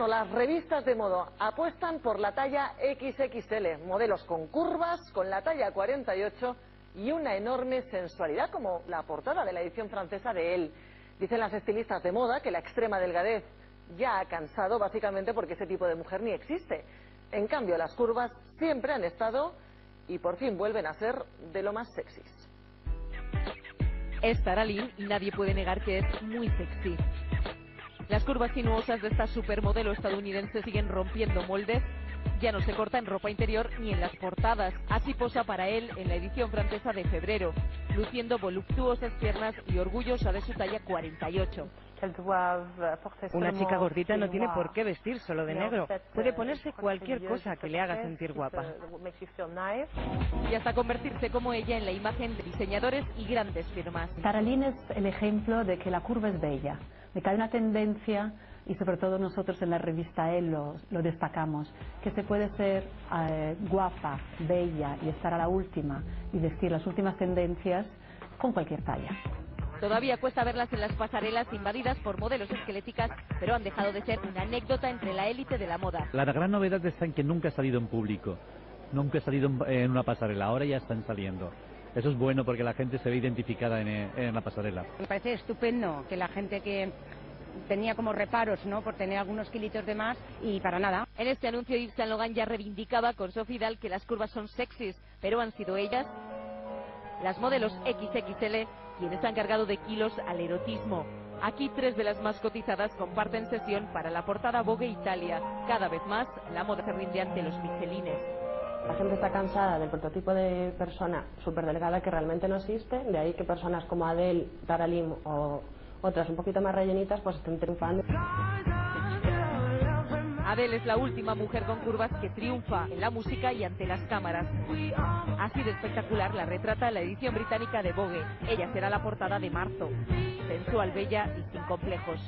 invierno las revistas de moda apuestan por la talla XXL, modelos con curvas, con la talla 48 y una enorme sensualidad, como la portada de la edición francesa de Elle. Dicen las estilistas de moda que la extrema delgadez ya ha cansado, básicamente porque ese tipo de mujer ni existe. En cambio, las curvas siempre han estado y por fin vuelven a ser de lo más sexys. Es Tara Lynn y nadie puede negar que es muy sexy. Las curvas sinuosas de esta supermodelo estadounidense siguen rompiendo moldes. Ya no se corta en ropa interior ni en las portadas. Así posa para él en la edición francesa de febrero, luciendo voluptuosas piernas y orgullosa de su talla 48. Una chica gordita no tiene por qué vestir solo de negro. Puede ponerse cualquier cosa que le haga sentir guapa. Y hasta convertirse como ella en la imagen de diseñadores y grandes firmas. Tara Lynn es el ejemplo de que la curva es bella, de que hay una tendencia, y sobre todo nosotros en la revista Elle lo destacamos, que se puede ser guapa, bella y estar a la última y vestir las últimas tendencias con cualquier talla. Todavía cuesta verlas en las pasarelas invadidas por modelos esqueléticas, pero han dejado de ser una anécdota entre la élite de la moda. La gran novedad está en que nunca ha salido en público, nunca ha salido en una pasarela, ahora ya están saliendo. Eso es bueno porque la gente se ve identificada en la pasarela. Me parece estupendo que la gente que tenía como reparos, ¿no?, por tener algunos kilitos de más, y para nada. En este anuncio Yves Saint Laurent ya reivindicaba con Sophie Dahl que las curvas son sexys, pero han sido ellas, las modelos XXL, quienes han cargado de kilos al erotismo. Aquí 3 de las más cotizadas comparten sesión para la portada Vogue Italia. Cada vez más la moda se rinde ante los michelines. La gente está cansada del prototipo de persona súper delgada que realmente no existe, de ahí que personas como Adele, Tara Lynn o otras un poquito más rellenitas pues estén triunfando. Adele es la última mujer con curvas que triunfa en la música y ante las cámaras. Así de espectacular la retrata la edición británica de Vogue. Ella será la portada de marzo. Sensual, bella y sin complejos.